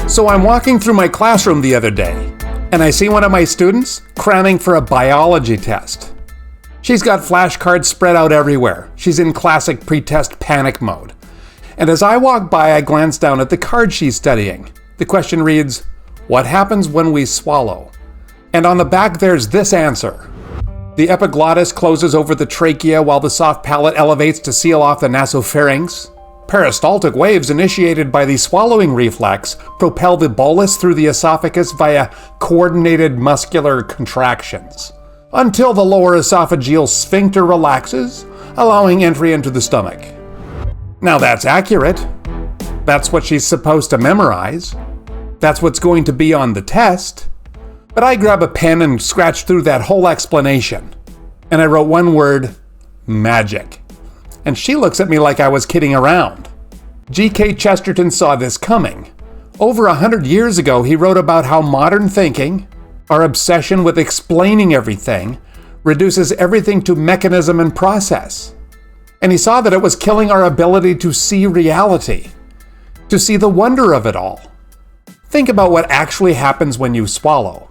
So I'm walking through my classroom the other day, and I see one of my students cramming for a biology test. She's got flashcards spread out everywhere. She's in classic pre-test panic mode. And as I walk by, I glance down at the card she's studying. The question reads, "What happens when we swallow?" And on the back there's this answer. The epiglottis closes over the trachea while the soft palate elevates to seal off the nasopharynx. Peristaltic waves initiated by the swallowing reflex propel the bolus through the esophagus via coordinated muscular contractions, until the lower esophageal sphincter relaxes, allowing entry into the stomach. Now that's accurate. That's what she's supposed to memorize. That's what's going to be on the test. But I grab a pen and scratch through that whole explanation. And I wrote one word, magic. And she looks at me like I was kidding around. G.K. Chesterton saw this coming. Over 100 years ago, he wrote about how modern thinking, our obsession with explaining everything, reduces everything to mechanism and process. And he saw that it was killing our ability to see reality, to see the wonder of it all. Think about what actually happens when you swallow.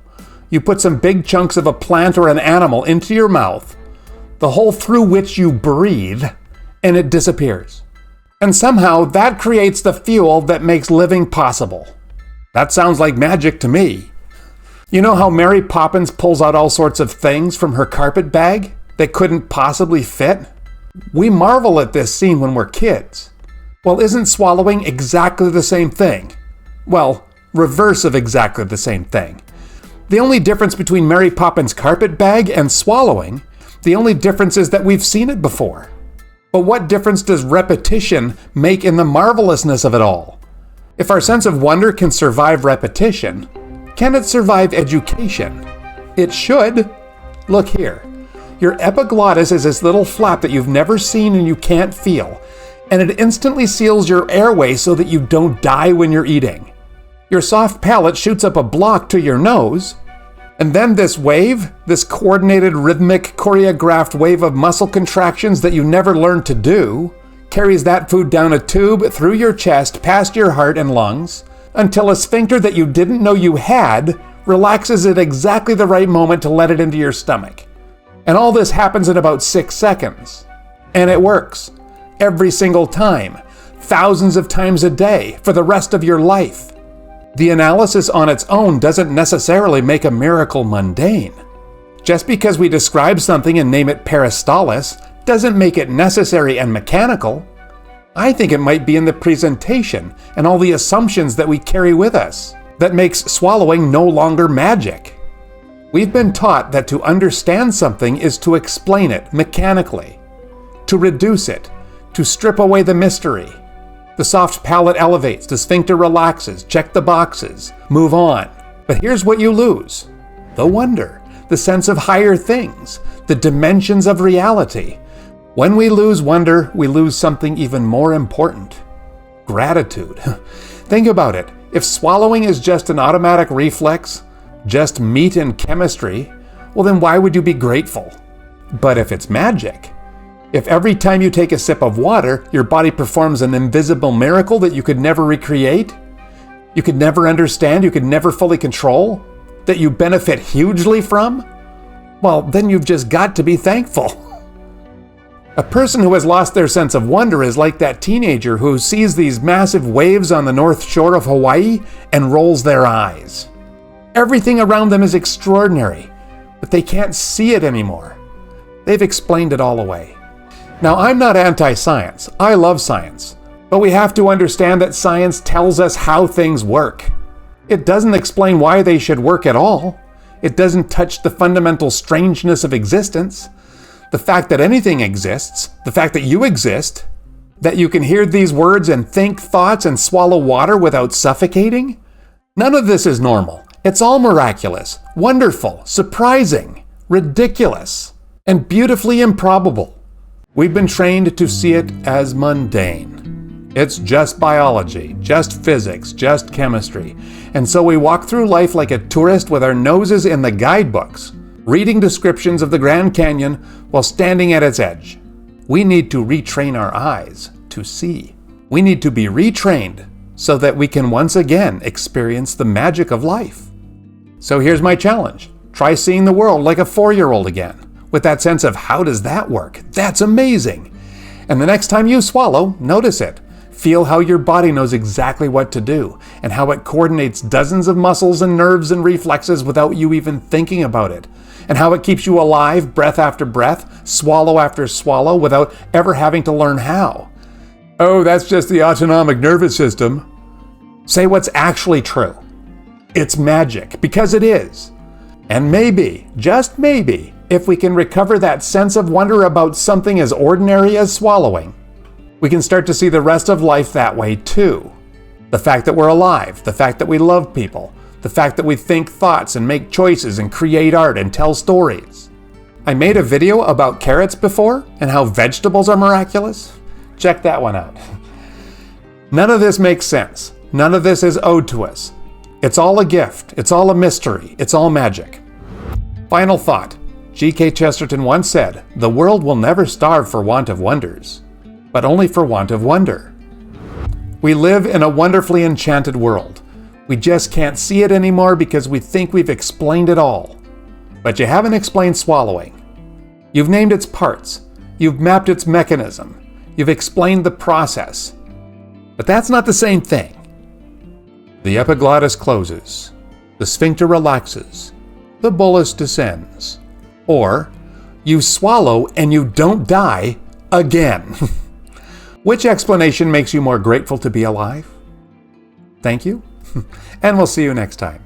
You put some big chunks of a plant or an animal into your mouth, the hole through which you breathe, and it disappears. And somehow that creates the fuel that makes living possible. That sounds like magic to me. You know how Mary Poppins pulls out all sorts of things from her carpet bag that couldn't possibly fit? We marvel at this scene when we're kids. Well, isn't swallowing exactly the same thing? Well, reverse of exactly the same thing. The only difference between Mary Poppins' carpet bag and swallowing, the only difference is that we've seen it before. But what difference does repetition make in the marvelousness of it all? If our sense of wonder can survive repetition, can it survive education? It should. Look here. Your epiglottis is this little flap that you've never seen and you can't feel, and it instantly seals your airway so that you don't die when you're eating. Your soft palate shoots up a block to your nose, and then this wave, this coordinated, rhythmic, choreographed wave of muscle contractions that you never learned to do, carries that food down a tube through your chest, past your heart and lungs, until a sphincter that you didn't know you had relaxes at exactly the right moment to let it into your stomach. And all this happens in about 6 seconds. And it works. Every single time. Thousands of times a day, for the rest of your life. The analysis on its own doesn't necessarily make a miracle mundane. Just because we describe something and name it peristalsis doesn't make it necessary and mechanical. I think it might be in the presentation and all the assumptions that we carry with us that makes swallowing no longer magic. We've been taught that to understand something is to explain it mechanically, to reduce it, to strip away the mystery. The soft palate elevates, the sphincter relaxes, check the boxes, move on. But here's what you lose: the wonder, the sense of higher things, the dimensions of reality. When we lose wonder, we lose something even more important: gratitude. Think about it. If swallowing is just an automatic reflex, just meat and chemistry, well then why would you be grateful? But if it's magic, if every time you take a sip of water, your body performs an invisible miracle that you could never recreate, you could never understand, you could never fully control, that you benefit hugely from, well, then you've just got to be thankful. A person who has lost their sense of wonder is like that teenager who sees these massive waves on the north shore of Hawaii and rolls their eyes. Everything around them is extraordinary, but they can't see it anymore. They've explained it all away. Now, I'm not anti-science. I love science. But we have to understand that science tells us how things work. It doesn't explain why they should work at all. It doesn't touch the fundamental strangeness of existence. The fact that anything exists, the fact that you exist, that you can hear these words and think thoughts and swallow water without suffocating, none of this is normal. It's all miraculous, wonderful, surprising, ridiculous, and beautifully improbable. We've been trained to see it as mundane. It's just biology, just physics, just chemistry. And so we walk through life like a tourist with our noses in the guidebooks, reading descriptions of the Grand Canyon while standing at its edge. We need to retrain our eyes to see. We need to be retrained so that we can once again experience the magic of life. So here's my challenge. Try seeing the world like a 4-year-old again, with that sense of how does that work? That's amazing. And the next time you swallow, notice it. Feel how your body knows exactly what to do, and how it coordinates dozens of muscles and nerves and reflexes without you even thinking about it, and how it keeps you alive breath after breath, swallow after swallow, without ever having to learn how. Oh, that's just the autonomic nervous system. Say what's actually true. It's magic, because it is. And maybe, just maybe, if we can recover that sense of wonder about something as ordinary as swallowing, we can start to see the rest of life that way too. The fact that we're alive, the fact that we love people, the fact that we think thoughts and make choices and create art and tell stories. I made a video about carrots before and how vegetables are miraculous. Check that one out. None of this makes sense. None of this is owed to us. It's all a gift. It's all a mystery. It's all magic. Final thought. G.K. Chesterton once said, "The world will never starve for want of wonders, but only for want of wonder." We live in a wonderfully enchanted world. We just can't see it anymore because we think we've explained it all. But you haven't explained swallowing. You've named its parts. You've mapped its mechanism. You've explained the process. But that's not the same thing. The epiglottis closes. The sphincter relaxes. The bolus descends. Or, you swallow and you don't die again. Which explanation makes you more grateful to be alive? Thank you, and we'll see you next time.